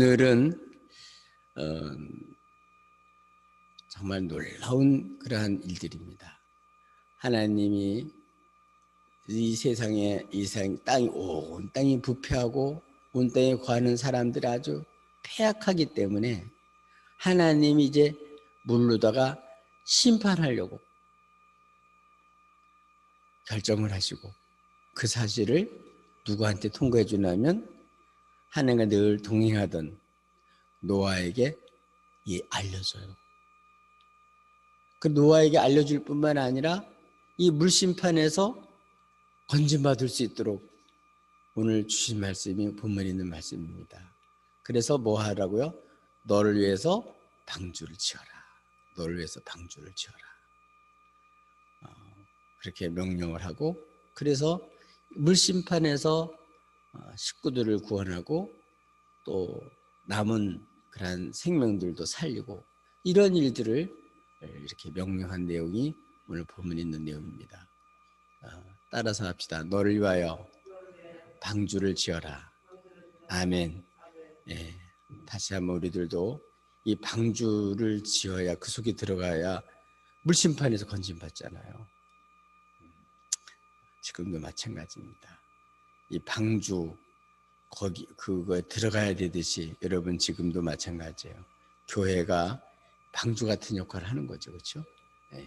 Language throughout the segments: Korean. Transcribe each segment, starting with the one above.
오늘은 정말 놀라운 그러한 일들입니다. 하나님이 이 세상에 온 땅이 부패하고 온 땅에 거하는 사람들이 아주 패악하기 때문에 하나님이 이제 물로다가 심판하려고 결정을 하시고 그 사실을 누구한테 통보해 주냐면 하나님과 늘 동행하던 노아에게 알려줘요. 그 노아에게 알려줄 뿐만 아니라 이 물심판에서 건진받을 수 있도록 오늘 주신 말씀이 본문에 있는 말씀입니다. 그래서 뭐 하라고요? 너를 위해서 방주를 지어라. 너를 위해서 방주를 지어라. 그렇게 명령을 하고, 그래서 물심판에서 식구들을 구원하고 또 남은 그런 생명들도 살리고, 이런 일들을 이렇게 명령한 내용이 오늘 본문에 있는 내용입니다. 따라서 합시다. 너를 위하여 방주를 지어라. 아멘. 예, 다시 한번 우리들도 이 방주를 지어야, 그 속에 들어가야 물심판에서 건진받잖아요. 지금도 마찬가지입니다. 이 방주, 그거에 들어가야 되듯이 여러분 지금도 마찬가지예요. 교회가 방주 같은 역할을 하는 거죠. 그렇죠? 네.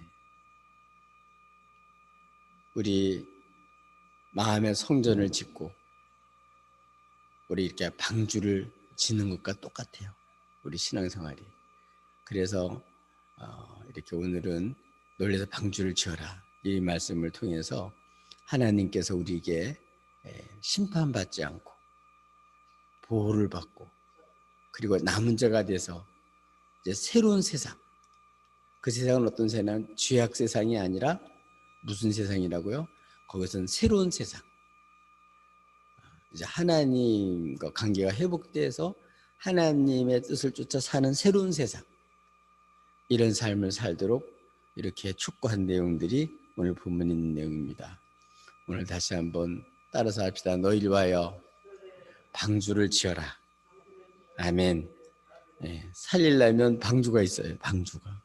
우리 마음의 성전을 짓고 우리 이렇게 방주를 짓는 것과 똑같아요. 우리 신앙생활이. 그래서 이렇게 오늘은 놀래서 방주를 지어라, 이 말씀을 통해서 하나님께서 우리에게 심판받지 않고 보호를 받고, 그리고 남은 자가 돼서 이제 새로운 세상, 그 세상은 어떤 세상? 죄악 세상이 아니라 무슨 세상이라고요? 거기서는 새로운 세상, 이제 하나님과 관계가 회복돼서 하나님의 뜻을 쫓아 사는 새로운 세상, 이런 삶을 살도록 이렇게 촉구한 내용들이 오늘 본문에 있는 내용입니다. 오늘 다시 한번 따라서 합시다. 너희를 위하여 방주를 지어라. 아멘. 네, 살리려면 방주가 있어요. 방주가.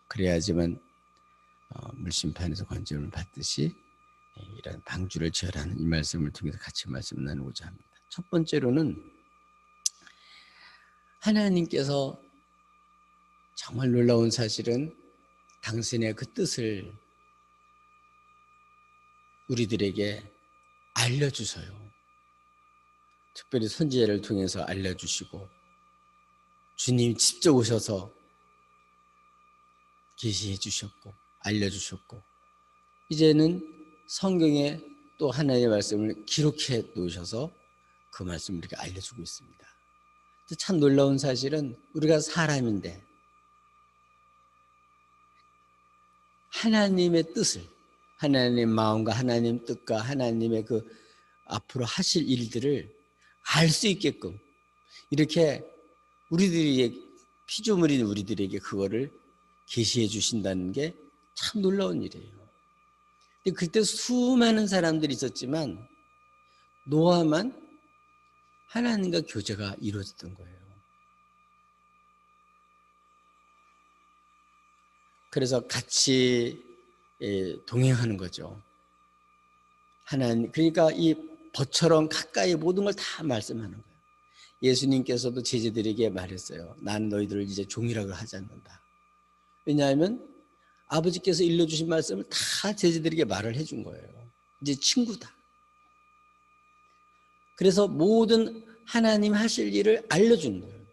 그래야지만 물심판에서 건짐을 받듯이 이런 방주를 지어라는 이 말씀을 통해서 같이 말씀 나누고자 합니다. 첫 번째로는 하나님께서 정말 놀라운 사실은 당신의 그 뜻을 우리들에게 알려주셔요. 특별히 선지자를 통해서 알려주시고, 주님 직접 오셔서 계시해 주셨고 알려주셨고, 이제는 성경에 또 하나님의 말씀을 기록해 놓으셔서 그 말씀을 이렇게 알려주고 있습니다. 참 놀라운 사실은 우리가 사람인데 하나님의 뜻을, 하나님의 마음과 하나님 뜻과 하나님의 그 앞으로 하실 일들을 알 수 있게끔 이렇게 우리들에게, 피조물인 우리들에게 그거를 계시해 주신다는 게 참 놀라운 일이에요. 근데 그때 수많은 사람들이 있었지만 노아만 하나님과 교제가 이루어졌던 거예요. 그래서 같이 동행하는 거죠. 하나님, 그러니까 이 벗처럼 가까이 모든 걸 다 말씀하는 거예요. 예수님께서도 제자들에게 말했어요. 나는 너희들을 이제 종이라고 하지 않는다. 왜냐하면 아버지께서 일러주신 말씀을 다 제자들에게 말을 해준 거예요. 이제 친구다. 그래서 모든 하나님 하실 일을 알려준 거예요.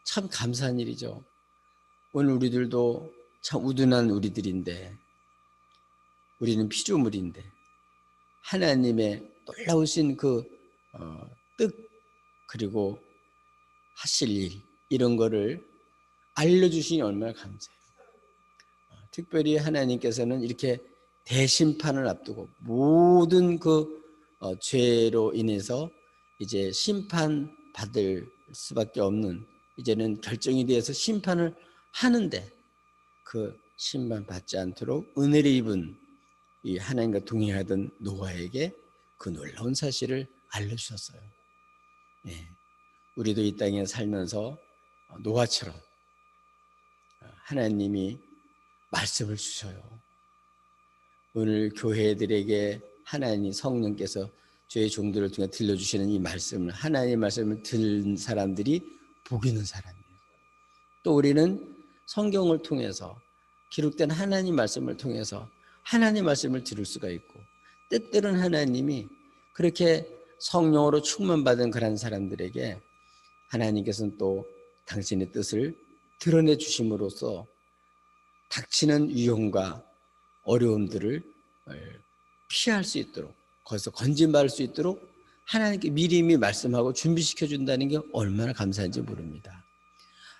참 감사한 일이죠. 오늘 우리들도 참 우둔한 우리들인데, 우리는 피조물인데 하나님의 놀라우신 그 뜻, 그리고 하실 일, 이런 거를 알려주시니 얼마나 감사해요. 특별히 하나님께서는 이렇게 대심판을 앞두고 모든 그 죄로 인해서 이제 심판받을 수밖에 없는, 이제는 결정이 되어서 심판을 하는데 그 심판받지 않도록 은혜를 입은 이 하나님과 동행하던 노아에게 그 놀라운 사실을 알려주셨어요. 네. 우리도 이 땅에 살면서 노아처럼 하나님이 말씀을 주셔요. 오늘 교회들에게 하나님 성령께서 죄의 종들을 통해 들려주시는 이 말씀을, 하나님의 말씀을 들은 사람들이 복 있는 사람이에요. 또 우리는 성경을 통해서 기록된 하나님 말씀을 통해서 하나님 말씀을 들을 수가 있고, 때때로는 하나님이 그렇게 성령으로 충만받은 그런 사람들에게 하나님께서는 또 당신의 뜻을 드러내 주심으로써 닥치는 위험과 어려움들을 피할 수 있도록, 거기서 건진받을 수 있도록 하나님께 미리미리 말씀하고 준비시켜 준다는 게 얼마나 감사한지 모릅니다.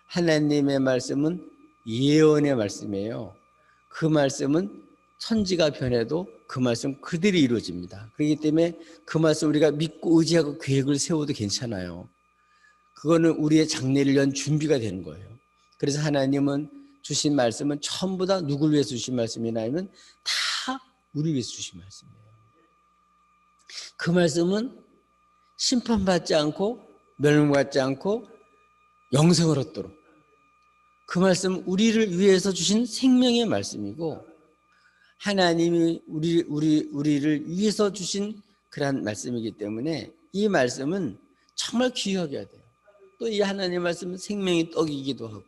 하나님의 말씀은 예언의 말씀이에요. 그 말씀은 천지가 변해도 그 말씀 그대로 이루어집니다. 그렇기 때문에 그 말씀 우리가 믿고 의지하고 계획을 세워도 괜찮아요. 그거는 우리의 장래를 위한 준비가 되는 거예요. 그래서 하나님은 주신 말씀은 전부 다 누굴 위해서 주신 말씀이냐면 다 우리 위해서 주신 말씀이에요. 그 말씀은 심판받지 않고 멸망받지 않고 영생을 얻도록, 그 말씀은 우리를 위해서 주신 생명의 말씀이고, 하나님이 우리를 위해서 주신 그러한 말씀이기 때문에 이 말씀은 정말 귀하게 해야 돼요. 또 이 하나님의 말씀은 생명의 떡이기도 하고,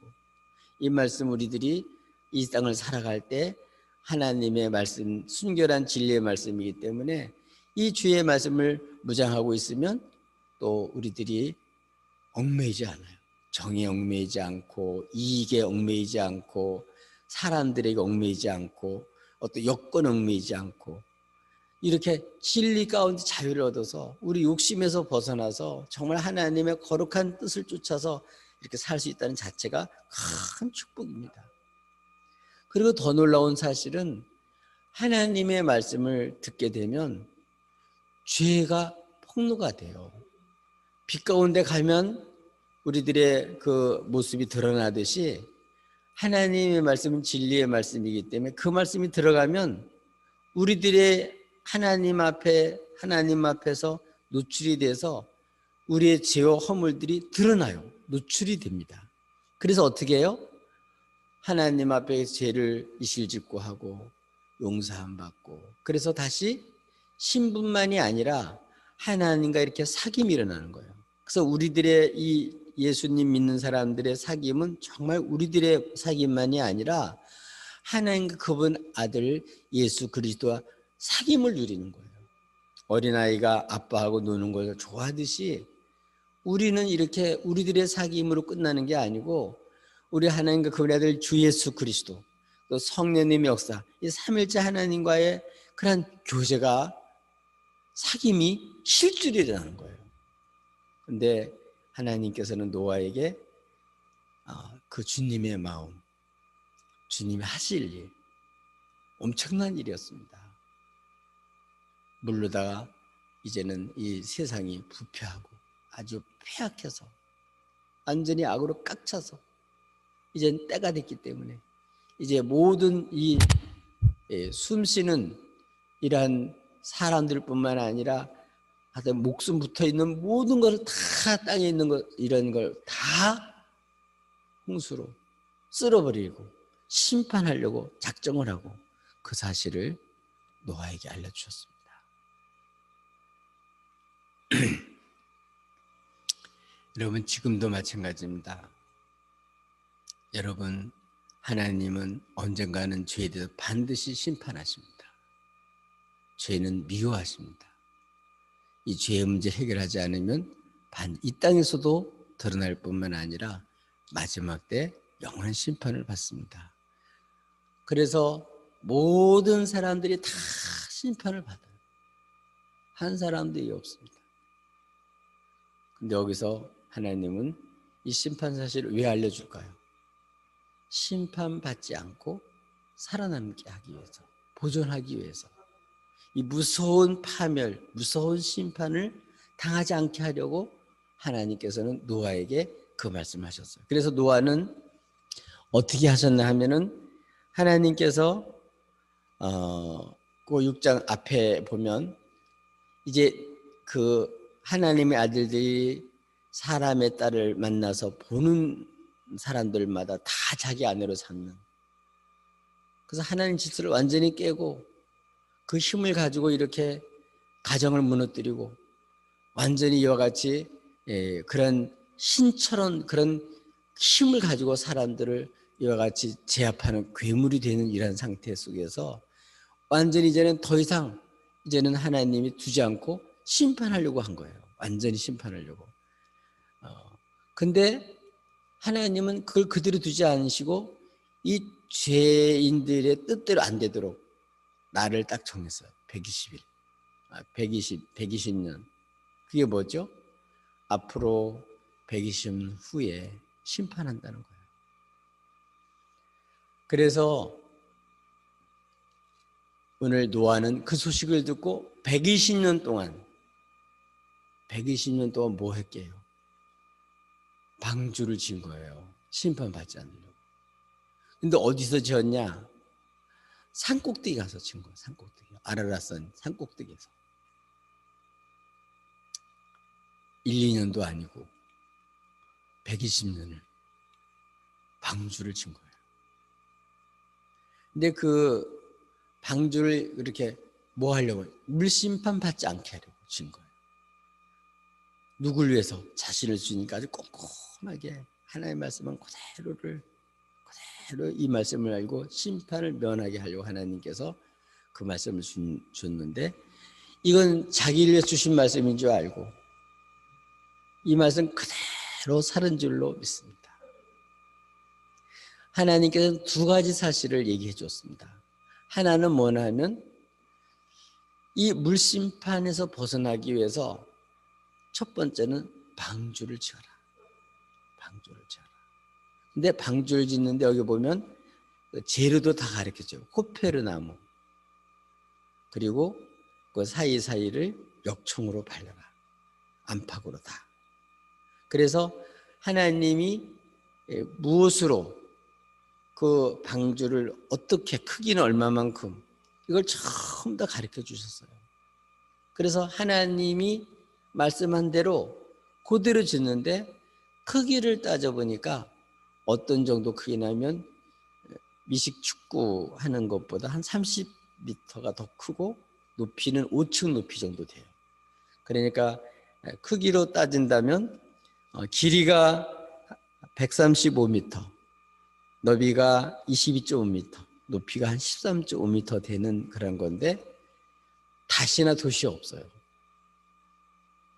이 말씀 우리들이 이 땅을 살아갈 때 하나님의 말씀, 순결한 진리의 말씀이기 때문에 이 주의 말씀을 무장하고 있으면 또 우리들이 얽매이지 않아요. 정에 얽매이지 않고, 이익에 얽매이지 않고, 사람들에게 얽매이지 않고, 어떤 여건에 얽매이지 않고, 이렇게 진리 가운데 자유를 얻어서 우리 욕심에서 벗어나서 정말 하나님의 거룩한 뜻을 쫓아서 이렇게 살 수 있다는 자체가 큰 축복입니다. 그리고 더 놀라운 사실은 하나님의 말씀을 듣게 되면 죄가 폭로가 돼요. 빛 가운데 가면 우리들의 그 모습이 드러나듯이 하나님의 말씀은 진리의 말씀이기 때문에 그 말씀이 들어가면 우리들의 하나님 앞에서 노출이 돼서 우리의 죄와 허물들이 드러나요. 노출이 됩니다. 그래서 어떻게 해요? 하나님 앞에 죄를 이실직고 하고 용서함 받고, 그래서 다시 신분만이 아니라 하나님과 이렇게 사귐이 일어나는 거예요. 그래서 우리들의 이 예수님 믿는 사람들의 사귐은 정말 우리들의 사귐만이 아니라 하나님과 그분 아들 예수 그리스도와 사귐을 누리는 거예요. 어린아이가 아빠하고 노는 걸 좋아하듯이 우리는 이렇게 우리들의 사귐으로 끝나는 게 아니고, 우리 하나님과 그분 아들 주 예수 그리스도, 또 성령님의 역사, 이 삼일째 하나님과의 그런 교제가, 사귐이 실줄이 일어나는 거예요. 그런데 하나님께서는 노아에게 그 주님의 마음, 주님이 하실 일, 엄청난 일이었습니다. 물르다가 이제는 이 세상이 부패하고 아주 폐악해서 완전히 악으로 꽉 차서 이젠 때가 됐기 때문에 이제 모든 이 숨쉬는 이러한 사람들뿐만 아니라 하여튼 목숨 붙어 있는 모든 것을 다 땅에 있는 것, 이런 걸 다 홍수로 쓸어버리고 심판하려고 작정을 하고 그 사실을 노아에게 알려주셨습니다. 여러분, 지금도 마찬가지입니다. 여러분, 하나님은 언젠가는 죄에 대해서 반드시 심판하십니다. 죄는 미워하십니다. 이 죄의 문제 해결하지 않으면 이 땅에서도 드러날 뿐만 아니라 마지막 때 영원한 심판을 받습니다. 그래서 모든 사람들이 다 심판을 받아요. 한 사람도 없습니다. 근데 여기서 하나님은 이 심판 사실을 왜 알려줄까요? 심판받지 않고 살아남게 하기 위해서, 보존하기 위해서, 이 무서운 파멸, 무서운 심판을 당하지 않게 하려고 하나님께서는 노아에게 그 말씀하셨어요. 그래서 노아는 어떻게 하셨나 하면은 하나님께서 그 6장 앞에 보면 이제 그 하나님의 아들들이 사람의 딸을 만나서 보는 사람들마다 다 자기 아내로 삼는, 그래서 하나님 질서를 완전히 깨고 그 힘을 가지고 이렇게 가정을 무너뜨리고 완전히 이와 같이 그런 신처럼 그런 힘을 가지고 사람들을 이와 같이 제압하는 괴물이 되는 이런 상태 속에서 완전히 이제는 더 이상 이제는 하나님이 두지 않고 심판하려고 한 거예요. 완전히 심판하려고. 근데 하나님은 그걸 그대로 두지 않으시고 이 죄인들의 뜻대로 안 되도록 날을 딱 정했어요. 120일. 120년. 그게 뭐죠? 앞으로 120년 후에 심판한다는 거예요. 그래서 오늘 노아는 그 소식을 듣고 120년 동안 뭐 했게요? 방주를 지은 거예요. 심판받지 않으려고. 근데 어디서 지었냐? 산꼭대기 가서 지은 거예요. 산꼭대기. 아라랏산 산꼭대기에서. 1, 2년도 아니고 120년을 방주를 친 거예요. 근데 그 방주를 이렇게 뭐 하려고? 물심판 받지 않게 하려고 친 거예요. 누굴 위해서? 자신을 주니까 아주 꼼꼼하게 하나님의 말씀은 그대로 이 말씀을 알고 심판을 면하게 하려고 하나님께서 그 말씀을 줬는데, 이건 자기를 위해 주신 말씀인 줄 알고 이 말씀 그대로 살은 줄로 믿습니다. 하나님께서는 두 가지 사실을 얘기해 줬습니다. 하나는 뭐냐면 이 물심판에서 벗어나기 위해서 첫 번째는 방주를 지어라. 방주를 지어라. 근데 방주를 짓는데 여기 보면 재료도 다 가르쳐줘요. 호페르나무, 그리고 그 사이사이를 역청으로 발라라. 안팎으로 다. 그래서 하나님이 무엇으로 그 방주를 어떻게, 크기는 얼마만큼, 이걸 처음 다 가르쳐 주셨어요. 그래서 하나님이 말씀한 대로 그대로 짓는데 크기를 따져보니까 어떤 정도 크기냐면 미식 축구 하는 것보다 한 30m가 더 크고 높이는 5층 높이 정도 돼요. 그러니까 크기로 따진다면 길이가 135m, 너비가 22.5m, 높이가 한 13.5m 되는 그런 건데 다시나 도시 없어요.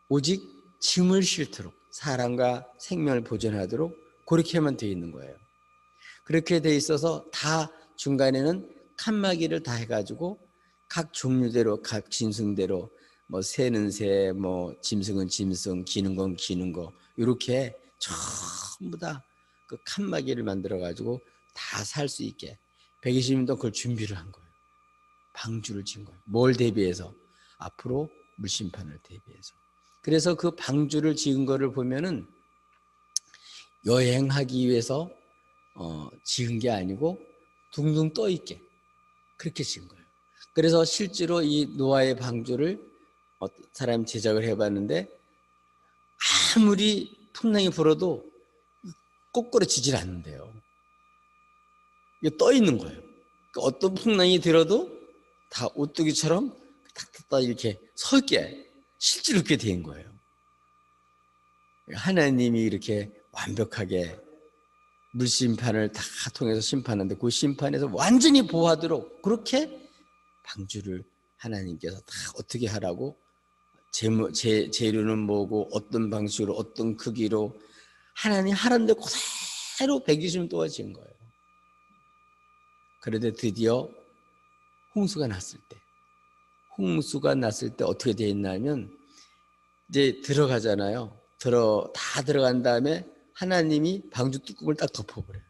오직 짐을 싣도록, 사람과 생명을 보존하도록 그렇게만 되어 있는 거예요. 그렇게 되어 있어서 다 중간에는 칸막이를 다 해가지고 각 종류대로, 각 짐승대로, 뭐 새는 새, 뭐 짐승은 짐승, 기는 건 기는 거, 이렇게 전부 다 그 칸막이를 만들어 가지고 다 살 수 있게 120년도 그걸 준비를 한 거예요. 방주를 진 거예요. 뭘 대비해서? 앞으로 물심판을 대비해서. 그래서 그 방주를 지은 거를 보면은 여행하기 위해서 지은 게 아니고 둥둥 떠 있게 그렇게 지은 거예요. 그래서 실제로 이 노아의 방주를 사람이 제작을 해봤는데 아무리 풍랑이 불어도 꼬꾸라지질 않는데요. 이게 떠 있는 거예요. 어떤 풍랑이 들어도 다 오뚜기처럼 탁탁탁 이렇게 서 있게 실제로 그렇게 된 거예요. 하나님이 이렇게 완벽하게 물심판을 다 통해서 심판하는데 그 심판에서 완전히 보호하도록 그렇게 방주를 하나님께서 다 어떻게 하라고, 재료는 뭐고 어떤 방식으로 어떤 크기로 하나님 하라는데 그대로 120년 동안 지은 거예요. 그런데 드디어 홍수가 났을 때 어떻게 돼 있냐면 이제 들어가잖아요. 다 들어간 다음에 하나님이 방주 뚜껑을 딱 덮어버려요.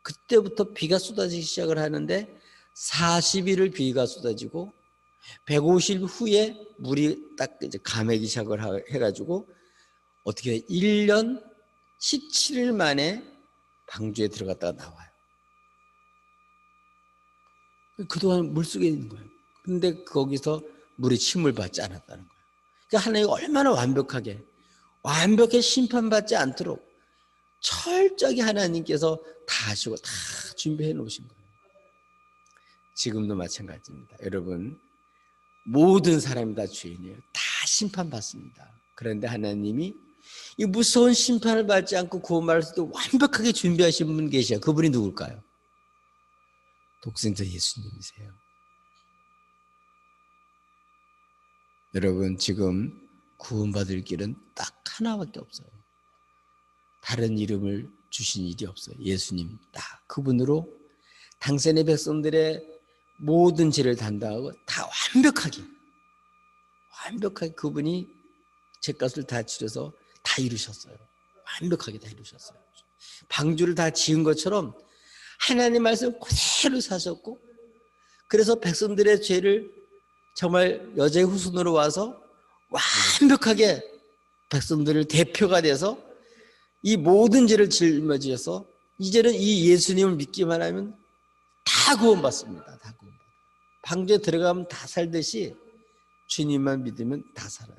그때부터 비가 쏟아지기 시작을 하는데 40일을 비가 쏟아지고 150일 후에 물이 딱 이제 감기 시작을 해가지고 어떻게 1년 17일 만에 방주에 들어갔다가 나와요. 그동안 물속에 있는 거예요. 근데 거기서 물이 침을 받지 않았다는 거예요. 그러니까 하나님이 얼마나 완벽하게 완벽하게 심판받지 않도록 철저하게 하나님께서 다 하시고 다 준비해 놓으신 거예요. 지금도 마찬가지입니다. 여러분, 모든 사람이 다 죄인이에요. 다 심판받습니다. 그런데 하나님이 이 무서운 심판을 받지 않고 구원받을 수도 완벽하게 준비하신 분 계셔요. 그분이 누굴까요? 독생자 예수님이세요. 여러분, 지금 구원받을 길은 딱 하나밖에 없어요. 다른 이름을 주신 일이 없어요. 예수님 딱 그분으로 당신의 백성들의 모든 죄를 담당하고 다 완벽하게 그분이 죄값을 다 치러서 다 이루셨어요. 완벽하게 다 이루셨어요. 방주를 다 지은 것처럼 하나님 말씀 그대로 사셨고, 그래서 백성들의 죄를 정말 여자의 후손으로 와서 완벽하게 백성들을 대표가 돼서 이 모든 죄를 짊어져서 이제는 이 예수님을 믿기만 하면 다 구원받습니다. 다 구원받아요. 방주에 들어가면 다 살듯이 주님만 믿으면 다 살아요.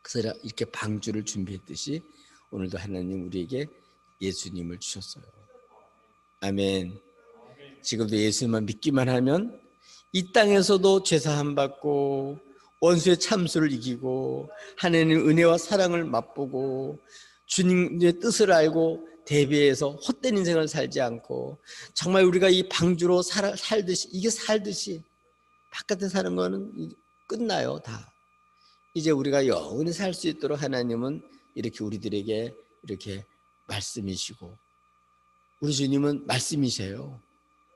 그래서 이렇게 방주를 준비했듯이 오늘도 하나님 우리에게 예수님을 주셨어요. 아멘. 지금도 예수님만 믿기만 하면 이 땅에서도 죄사함 받고 원수의 참수를 이기고 하나님의 은혜와 사랑을 맛보고 주님의 뜻을 알고 대비해서 헛된 인생을 살지 않고 정말 우리가 이 방주로 살듯이 바깥에 사는 거는 끝나요. 다 이제 우리가 영원히 살 수 있도록 하나님은 이렇게 우리들에게 이렇게 말씀이시고, 우리 주님은 말씀이세요.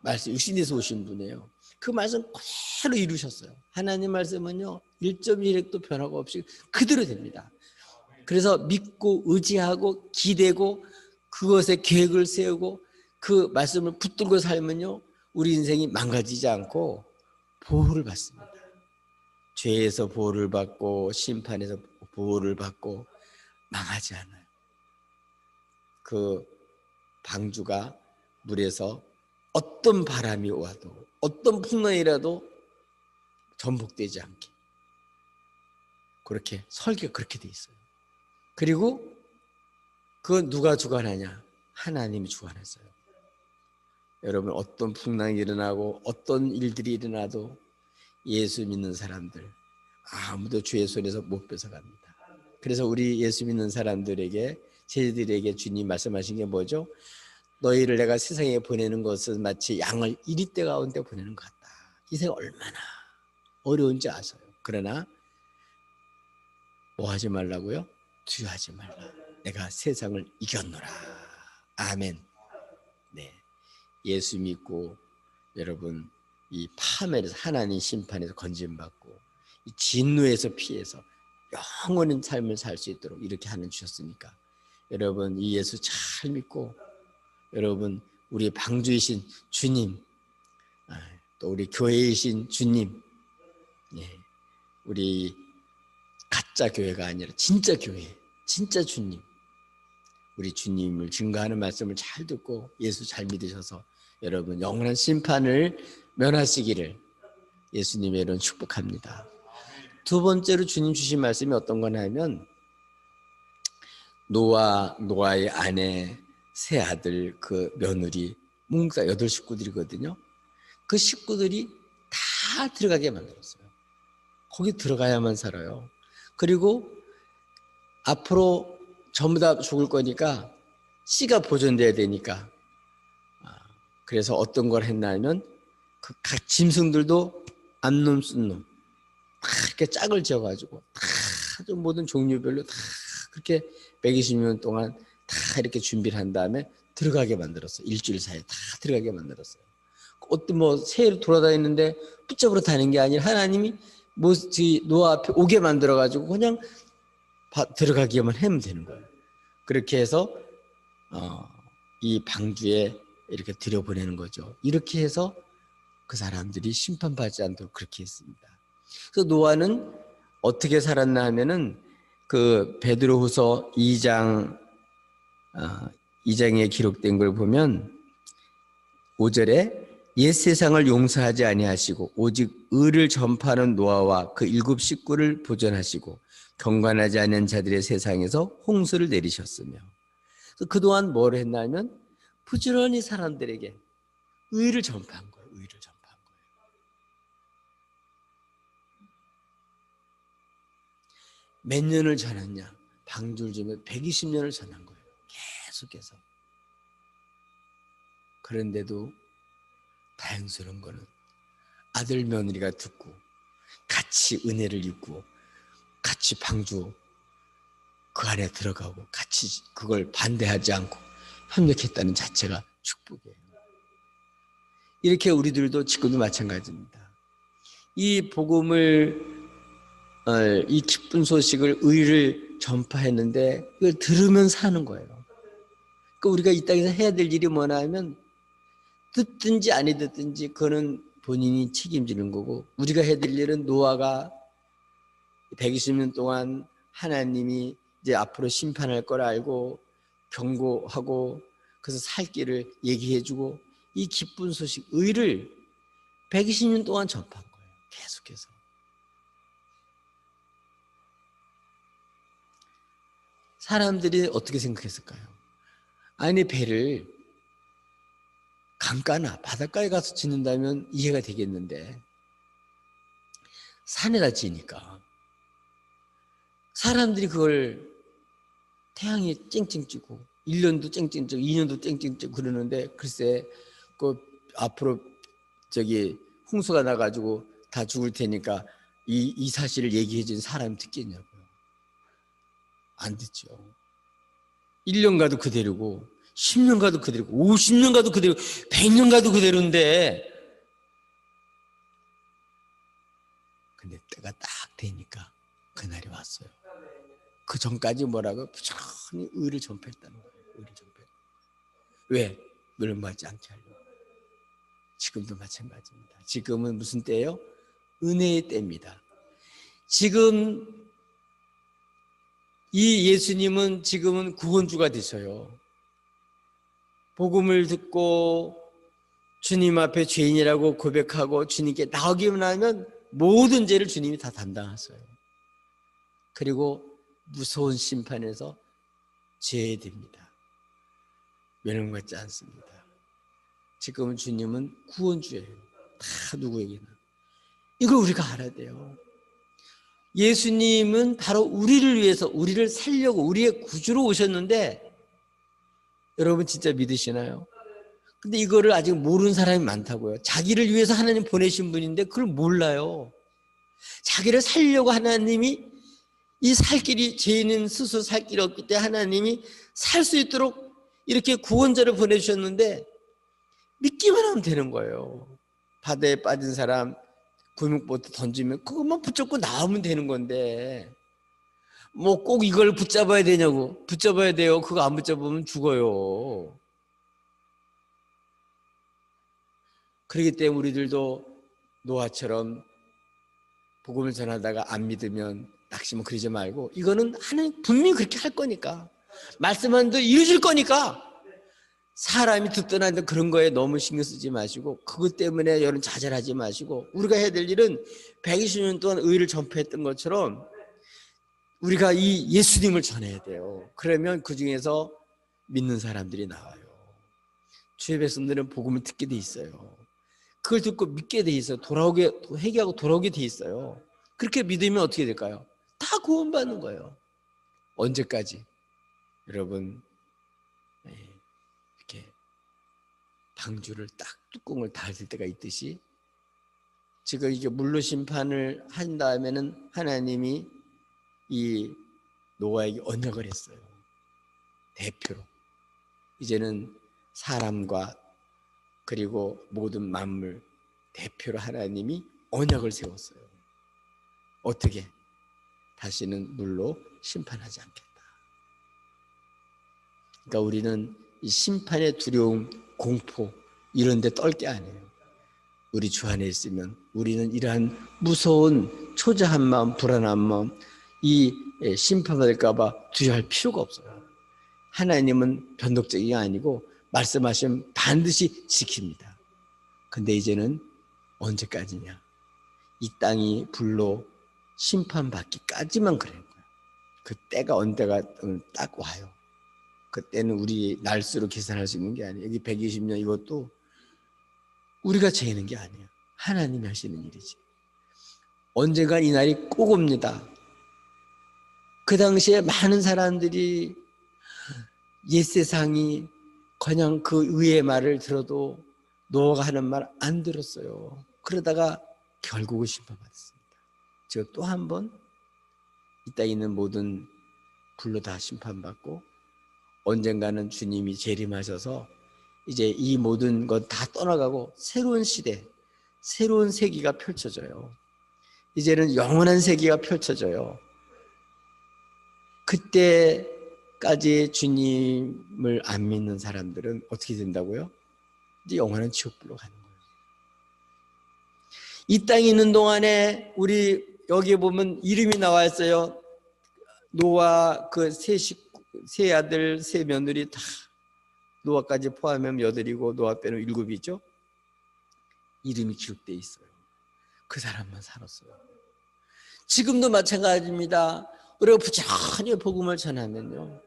말씀 육신에서 오신 분이에요. 그 말씀 그대로 이루셨어요. 하나님 말씀은요 1.1획도 변화가 없이 그대로 됩니다. 그래서 믿고 의지하고 기대고 그것에 계획을 세우고 그 말씀을 붙들고 살면요 우리 인생이 망가지지 않고 보호를 받습니다. 죄에서 보호를 받고 심판에서 보호를 받고 망하지 않아요. 그 방주가 물에서 어떤 바람이 와도 어떤 풍랑이라도 전복되지 않게 그렇게 설계가 그렇게 돼 있어요. 그리고 그건 누가 주관하냐? 하나님이 주관했어요. 여러분, 어떤 풍랑이 일어나고 어떤 일들이 일어나도 예수 믿는 사람들 아무도 주의 손에서 못 뺏어갑니다. 그래서 우리 예수 믿는 사람들에게, 저희들에게 주님 말씀하신 게 뭐죠? 너희를 내가 세상에 보내는 것은 마치 양을 이리떼 가운데 보내는 것 같다. 이 세상 얼마나 어려운지 아세요. 그러나 뭐 하지 말라고요? 두려워하지 말라. 내가 세상을 이겼노라. 아멘. 네, 예수 믿고 여러분 이 파멸에서 하나님 심판에서 건짐받고 이 진노에서 피해서 영원한 삶을 살 수 있도록 이렇게 하는 주셨으니까 여러분 이 예수 잘 믿고 여러분 우리 방주이신 주님, 또 우리 교회이신 주님, 우리 가짜 교회가 아니라 진짜 교회, 진짜 주님, 우리 주님을 증거하는 말씀을 잘 듣고 예수 잘 믿으셔서 여러분 영원한 심판을 면하시기를 예수님의 이름 축복합니다. 두 번째로 주님 주신 말씀이 어떤 거냐 하면 노아의 아내 세 아들 그 며느리 몽사 8식구들이거든요. 그 식구들이 다 들어가게 만들었어요. 거기 들어가야만 살아요. 그리고 앞으로 전부 다 죽을 거니까 씨가 보존돼야 되니까 그래서 어떤 걸 했냐면 그 각 짐승들도 암놈 순놈 다 이렇게 짝을 지어가지고 다 모든 종류별로 다 그렇게 120년 동안 다 이렇게 준비를 한 다음에 들어가게 만들었어요. 일주일 사이에 다 들어가게 만들었어요. 어떤 새로 돌아다니는데 붙잡으러 다니는 게 아니라 하나님이 노아 앞에 오게 만들어가지고 그냥 들어가기만 하면 되는 거예요. 그렇게 해서 이 방주에 이렇게 들여보내는 거죠. 이렇게 해서 그 사람들이 심판받지 않도록 그렇게 했습니다. 그래서 노아는 어떻게 살았나 하면은 그 베드로후서 2장에 기록된 걸 보면 5절에 옛 세상을 용서하지 아니하시고 오직 의를 전파하는 노아와 그 7 식구를 보존하시고 경건하지 않은 자들의 세상에서 홍수를 내리셨으며, 그동안 뭘 했냐면 부지런히 사람들에게 의를 전파한 거예요. 의를 전파한 거예요. 몇 년을 전했냐? 방주를 120년을 전한 거예요. 계속해서. 그런데도 다행스러운 거는 아들 며느리가 듣고 같이 은혜를 입고 같이 방주 그 안에 들어가고 같이 그걸 반대하지 않고 협력했다는 자체가 축복이에요. 이렇게 우리들도 지금도 마찬가지입니다. 이 복음을, 이 기쁜 소식을, 의를 전파했는데 이걸 들으면서 하는 거예요. 그러니까 우리가 이 땅에서 해야 될 일이 뭐냐 하면 듣든지 아니 듣든지 그거는 본인이 책임지는 거고, 우리가 해야 될 일은 노아가 120년 동안 하나님이 이제 앞으로 심판할 걸 알고 경고하고 그래서 살 길을 얘기해주고 이 기쁜 소식, 의를 120년 동안 전파한 거예요. 계속해서. 사람들이 어떻게 생각했을까요? 아니, 배를 강가나 바닷가에 가서 짓는다면 이해가 되겠는데 산에다 지니까 사람들이 그걸 태양이 쨍쨍 찌고 1년도 쨍쨍 찌고 2년도 쨍쨍 찌고 그러는데 글쎄 그 앞으로 저기 홍수가 나가지고 다 죽을 테니까 이 사실을 얘기해 준 사람이 듣겠냐고요. 안 듣죠. 1년 가도 그대로고 10년 가도 그대로고 50년 가도 그대로 100년 가도 그대로인데, 근데 때가 딱 되니까 그날이 왔어요. 그 전까지 뭐라고? 부지런히 의를 전파했다는 거예요. 의를 전파했다는 거예요. 왜? 멸망하지 않게 하려고. 지금도 마찬가지입니다. 지금은 무슨 때예요? 은혜의 때입니다. 지금 이 예수님은 지금은 구원주가 되셔요. 복음을 듣고 주님 앞에 죄인이라고 고백하고 주님께 나오기만 하면 모든 죄를 주님이 다 담당하세요. 그리고 무서운 심판에서 제외됩니다. 멸망받지 않습니다. 지금은 주님은 구원주예요. 다 누구에게나. 이걸 우리가 알아야 돼요. 예수님은 바로 우리를 위해서, 우리를 살려고 우리의 구주로 오셨는데 여러분 진짜 믿으시나요? 근데 이거를 아직 모르는 사람이 많다고요. 자기를 위해서 하나님 보내신 분인데 그걸 몰라요. 자기를 살려고 하나님이 이 살 길이, 죄인은 스스로 살 길이 없기 때문에 하나님이 살 수 있도록 이렇게 구원자를 보내주셨는데 믿기만 하면 되는 거예요. 바다에 빠진 사람 구명보트 던지면 그것만 붙잡고 나오면 되는 건데 뭐 꼭 이걸 붙잡아야 되냐고. 붙잡아야 돼요. 그거 안 붙잡으면 죽어요. 그렇기 때문에 우리들도 노아처럼 복음을 전하다가 안 믿으면 낙심은 그러지 말고, 이거는 하나님 분명히 그렇게 할 거니까, 말씀한 대로 이루어질 거니까 사람이 듣든 안 듣든 그런 거에 너무 신경 쓰지 마시고, 그것 때문에 여러분 좌절하지 마시고, 우리가 해야 될 일은 120년 동안 의를 전파했던 것처럼 우리가 이 예수님을 전해야 돼요. 그러면 그 중에서 믿는 사람들이 나와요. 주의 백성들은 복음을 듣게 돼 있어요. 그걸 듣고 믿게 돼 있어요. 돌아오게, 회개하고 돌아오게 돼 있어요. 그렇게 믿으면 어떻게 될까요? 다 구원받는 거예요. 언제까지? 여러분, 이렇게 방주를 딱 뚜껑을 닫을 때가 있듯이 지금 이게 물로 심판을 한 다음에는 하나님이 이 노아에게 언약을 했어요. 대표로. 이제는 사람과 그리고 모든 만물 대표로 하나님이 언약을 세웠어요. 어떻게? 다시는 물로 심판하지 않겠다. 그러니까 우리는 이 심판의 두려움, 공포 이런 데 떨 게 아니에요. 우리 주 안에 있으면 우리는 이러한 무서운 초조한 마음, 불안한 마음, 이 심판받을까 봐 두려워할 필요가 없어요. 하나님은 변덕적이 아니고 말씀하시면 반드시 지킵니다. 근데 이제는 언제까지냐? 이 땅이 불로 심판받기까지만 그래요. 그 때가 언제가 딱 와요. 그때는 우리 날수로 계산할 수 있는 게 아니에요. 여기 120년 이것도 우리가 재는 게 아니에요. 하나님이 하시는 일이지. 언젠가 이 날이 꼭 옵니다. 그 당시에 많은 사람들이 옛 세상이 그냥 그 의의 말을 들어도 노아가 하는 말 안 들었어요. 그러다가 결국은 심판받았습니다. 제가 또 한 번 이 땅에 있는 모든 불로 다 심판받고 언젠가는 주님이 재림하셔서 이제 이 모든 것 다 떠나가고 새로운 시대, 새로운 세기가 펼쳐져요. 이제는 영원한 세계가 펼쳐져요. 그때까지 주님을 안 믿는 사람들은 어떻게 된다고요? 이제 영원한 지옥불로 가는 거예요. 이 땅에 있는 동안에 우리 여기에 보면 이름이 나와 있어요. 노아 그 세 아들 세 며느리 다 노아까지 포함하면 8이고 노아 빼면 7이죠. 이름이 기록되어 있어요. 그 사람만 살았어요. 지금도 마찬가지입니다. 우리가 부지런히 복음을 전하면요,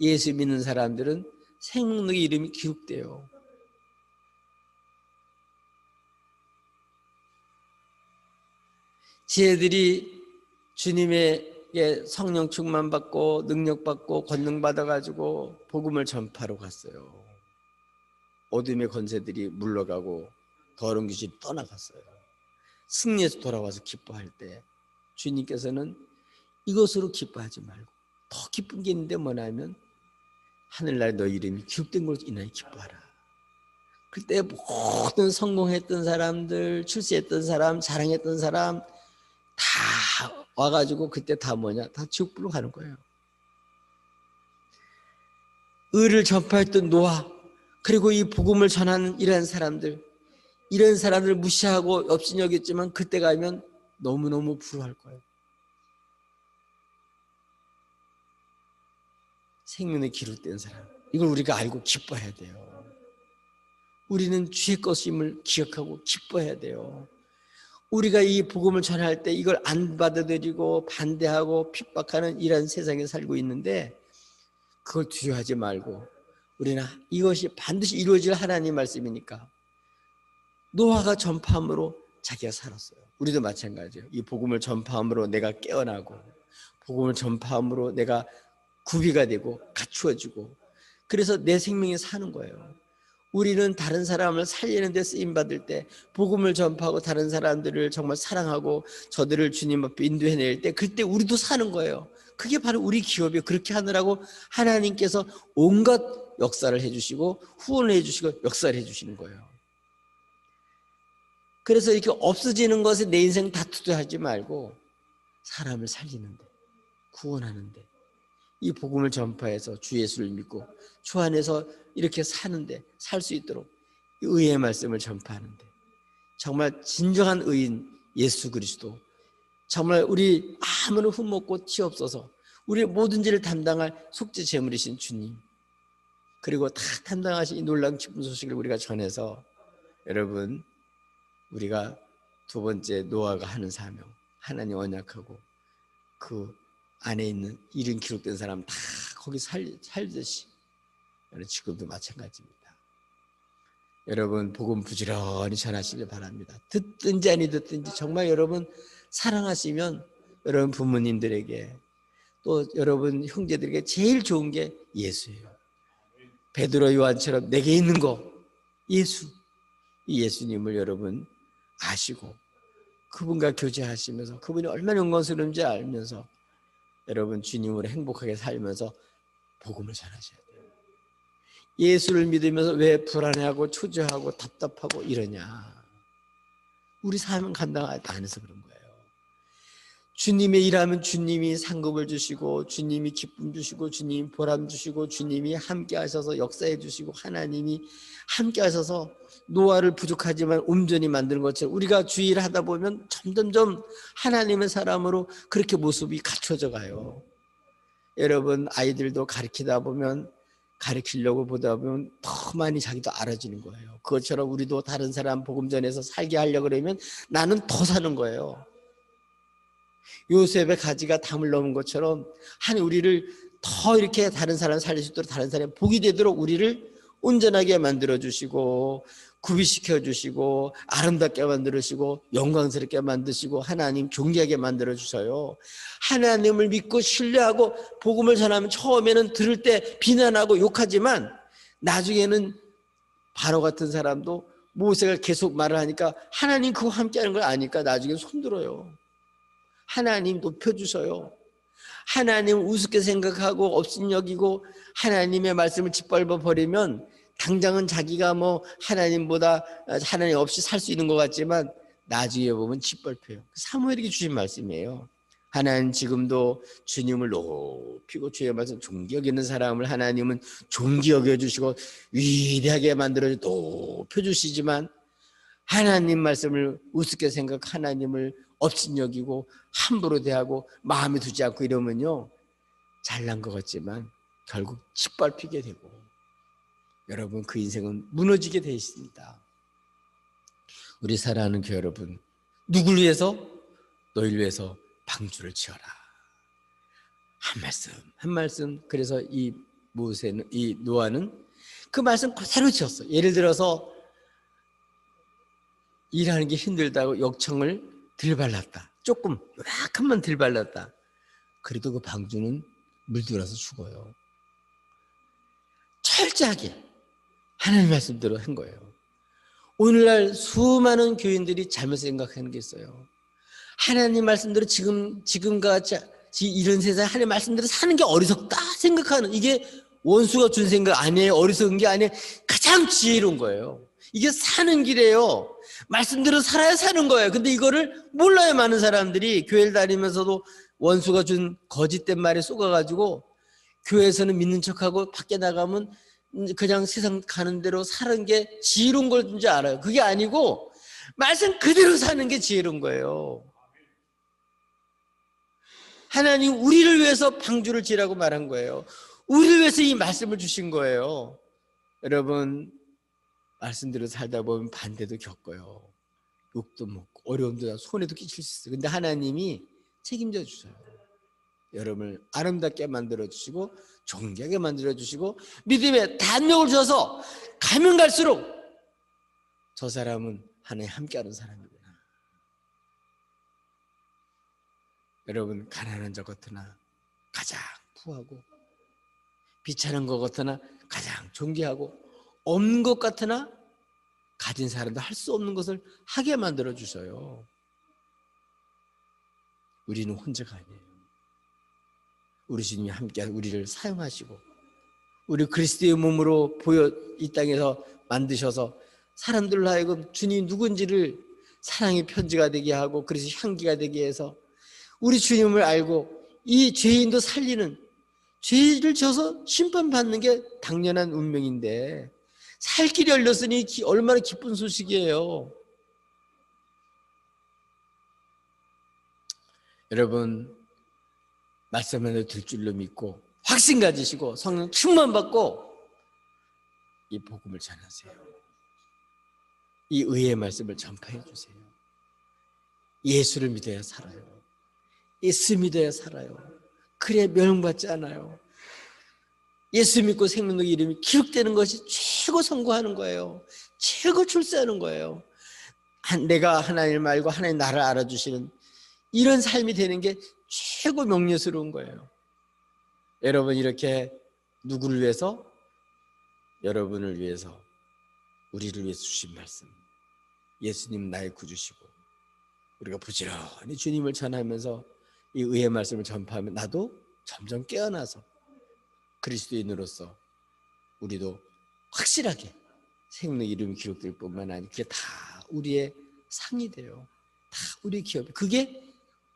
예수 믿는 사람들은 생명의 이름이 기록돼요. 지혜들이 주님에게 성령 충만 받고 능력 받고 권능 받아가지고 복음을 전파하러 갔어요. 어둠의 권세들이 물러가고 더러운 귀신이 떠나갔어요. 승리해서 돌아와서 기뻐할 때 주님께서는 이것으로 기뻐하지 말고 더 기쁜 게 있는데 뭐냐면 하늘나라에 너 이름이 기록된 걸로 인하여 기뻐하라. 그때 모든 성공했던 사람들, 출세했던 사람, 자랑했던 사람 다 와가지고 그때 다 뭐냐? 다 지옥불로 가는 거예요. 의를 전파했던 노아, 그리고 이 복음을 전하는 이런 사람들 무시하고 업신여겼지만 그때 가면 너무너무 부러워할 거예요. 생명에 기록된 사람, 이걸 우리가 알고 기뻐해야 돼요. 우리는 주의 것임을 기억하고 기뻐해야 돼요. 우리가 이 복음을 전할 때 이걸 안 받아들이고 반대하고 핍박하는 이런 세상에 살고 있는데 그걸 두려워하지 말고 우리는 이것이 반드시 이루어질 하나님 말씀이니까 노아가 전파함으로 자기가 살았어요. 우리도 마찬가지예요. 이 복음을 전파함으로 내가 깨어나고 복음을 전파함으로 내가 구비가 되고 갖추어지고 그래서 내 생명이 사는 거예요. 우리는 다른 사람을 살리는 데 쓰임받을 때 복음을 전파하고 다른 사람들을 정말 사랑하고 저들을 주님 앞에 인도해낼 때 그때 우리도 사는 거예요. 그게 바로 우리 기업이에요. 그렇게 하느라고 하나님께서 온갖 역사를 해주시고 후원을 해주시고 역사를 해주시는 거예요. 그래서 이렇게 없어지는 것에 내 인생 다투하지 말고 사람을 살리는데 구원하는데 이 복음을 전파해서 주 예수를 믿고 주 안에서 이렇게 사는데 살 수 있도록 의의 말씀을 전파하는데 정말 진정한 의인 예수 그리스도, 정말 우리 아무런 흠없고 티 없어서 우리의 모든 죄를 담당할 속죄 제물이신 주님, 그리고 다 담당하신 이 놀라운 기쁜 소식을 우리가 전해서 여러분 우리가 두 번째 노아가 하는 사명, 하나님 언약하고 그 안에 있는 이름 기록된 사람 다 거기 살듯이 지금도 마찬가지입니다. 여러분 복음 부지런히 전하시길 바랍니다. 듣든지 아니 듣든지 정말 여러분 사랑하시면 여러분 부모님들에게 또 여러분 형제들에게 제일 좋은 게 예수예요. 베드로 요한처럼 내게 있는 거 예수, 이 예수님을 여러분 아시고 그분과 교제하시면서 그분이 얼마나 영광스러운지 알면서 여러분 주님으로 행복하게 살면서 복음을 전하셔야 돼요. 예수를 믿으면서 왜 불안해하고 초조하고 답답하고 이러냐? 우리 사명 감당 안 해서 그런 거예요. 주님의 일하면 주님이 상급을 주시고 주님이 기쁨 주시고 주님이 보람 주시고 주님이 함께 하셔서 역사해 주시고 하나님이 함께 하셔서 노아를 부족하지만 온전히 만드는 것처럼 우리가 주의를 하다 보면 점점점 하나님의 사람으로 그렇게 모습이 갖춰져 가요. 여러분 아이들도 가르치다 보면 가르치려고 보다 보면 더 많이 자기도 알아지는 거예요. 그것처럼 우리도 다른 사람 복음 전해서 살게 하려고 그러면 나는 더 사는 거예요. 요셉의 가지가 담을 넘은 것처럼 하나님 우리를 더 이렇게 다른 사람 살릴 수 있도록, 다른 사람이 복이 되도록 우리를 온전하게 만들어주시고 구비시켜주시고 아름답게 만들으시고 영광스럽게 만드시고 하나님 존귀하게 만들어주셔요. 하나님을 믿고 신뢰하고 복음을 전하면 처음에는 들을 때 비난하고 욕하지만 나중에는 바로 같은 사람도 모세가 계속 말을 하니까 하나님 그거 함께하는 걸 아니까 나중에 손들어요. 하나님 높여주셔요. 하나님 우습게 생각하고 업신여기고 하나님의 말씀을 짓밟아 버리면 당장은 자기가 뭐 하나님보다 하나님 없이 살 수 있는 것 같지만 나중에 보면 짓밟혀요. 사무엘에게 주신 말씀이에요. 하나님 지금도 주님을 높이고 주의 말씀 존귀 여기는 사람을 하나님은 존귀 여겨주시고 위대하게 만들어 높여주시지만 하나님 말씀을 우습게 생각, 하나님을 업신여기고 함부로 대하고 마음에 두지 않고 이러면요 잘난 것 같지만 결국 짓밟히게 되고 여러분 그 인생은 무너지게 되어 있습니다. 우리 사랑하는 교회 여러분, 누구를 위해서? 너희를 위해서 방주를 지어라. 한 말씀. 그래서 이 노아는 그 말씀 그대로 지었어. 예를 들어서 일하는 게 힘들다고 역청을 들발랐다. 조금 요약한만 들발랐다. 그래도 그 방주는 물들어서 죽어요. 철저하게 하나님 말씀대로 한 거예요. 오늘날 수많은 교인들이 잘못 생각하는 게 있어요. 하나님 말씀대로 지금같이 이런 세상에 하나님 말씀대로 사는 게 어리석다 생각하는, 이게 원수가 준 생각 아니에요. 어리석은 게 아니에요. 가장 지혜로운 거예요. 이게 사는 길이에요. 말씀대로 살아야 사는 거예요. 근데 이거를 몰라요. 많은 사람들이 교회를 다니면서도 원수가 준 거짓된 말에 속아가지고 교회에서는 믿는 척하고 밖에 나가면 그냥 세상 가는 대로 사는 게 지혜로운 건지 알아요. 그게 아니고 말씀 그대로 사는 게 지혜로운 거예요. 하나님 우리를 위해서 방주를 지으라고 말한 거예요. 우리를 위해서 이 말씀을 주신 거예요. 여러분 말씀대로 살다 보면 반대도 겪어요. 욕도 먹고 어려움도 손해도 끼칠 수 있어요. 근데 하나님이 책임져 주셔요. 여러분을 아름답게 만들어주시고 존귀하게 만들어주시고 믿음에 담력을 주셔서 가면 갈수록 저 사람은 하나님 함께하는 사람이구나. 여러분 가난한 자 같으나 가장 부하고 비참한 것 같으나 가장 존귀하고 없는 것 같으나 가진 사람도 할 수 없는 것을 하게 만들어 주셔요. 우리는 혼자가 아니에요. 우리 주님이 함께 우리를 사용하시고 우리 그리스도의 몸으로 보여 이 땅에서 만드셔서 사람들로 하여금 주님이 누군지를 사랑의 편지가 되게 하고 그래서 향기가 되게 해서 우리 주님을 알고 이 죄인도 살리는, 죄를 져서 심판받는 게 당연한 운명인데 살 길이 열렸으니 얼마나 기쁜 소식이에요. 여러분 말씀을 들 줄로 믿고 확신 가지시고 성령 충만 받고 이 복음을 전하세요. 이 의의 말씀을 전파해 주세요. 예수를 믿어야 살아요. 예수 믿어야 살아요. 그래야 멸망받지 않아요. 예수 믿고 생명의 이름이 기록되는 것이 최고 선고하는 거예요. 최고 출세하는 거예요. 내가 하나님을 알고 하나님 나를 알아주시는 이런 삶이 되는 게 최고 명예스러운 거예요. 여러분 이렇게 누구를 위해서? 여러분을 위해서, 우리를 위해서 주신 말씀, 예수님 나의 구주시고 우리가 부지런히 주님을 전하면서 이 의의 말씀을 전파하면 나도 점점 깨어나서 그리스도인으로서 우리도 확실하게 생명의 이름이 기록될 뿐만 아니라 그게 다 우리의 상이 돼요. 다 우리 기업. 그게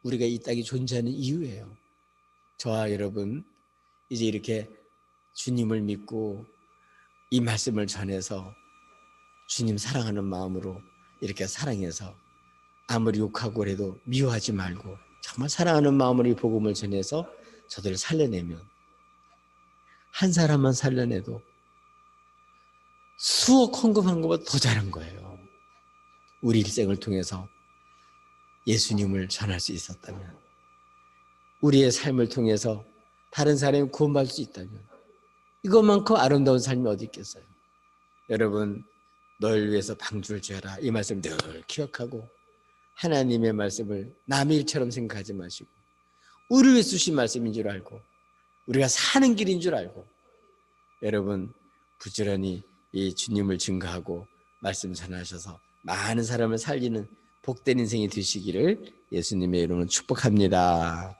우리가 이 땅에 존재하는 이유예요. 저와 여러분 이제 이렇게 주님을 믿고 이 말씀을 전해서 주님 사랑하는 마음으로 이렇게 사랑해서 아무리 욕하고 해도 미워하지 말고 정말 사랑하는 마음으로 이 복음을 전해서 저들을 살려내면 한 사람만 살려내도 수억 헌금한 것보다 더 잘한 거예요. 우리 일생을 통해서 예수님을 전할 수 있었다면, 우리의 삶을 통해서 다른 사람이 구원받을 수 있다면, 이것만큼 아름다운 삶이 어디 있겠어요? 여러분, 널 위해서 방주를 죄라, 이 말씀 늘 기억하고 하나님의 말씀을 남의 일처럼 생각하지 마시고 우리를 위해 주신 말씀인 줄 알고 우리가 사는 길인 줄 알고 여러분 부지런히 이 주님을 증거하고 말씀 전하셔서 많은 사람을 살리는 복된 인생이 되시기를 예수님의 이름으로 축복합니다.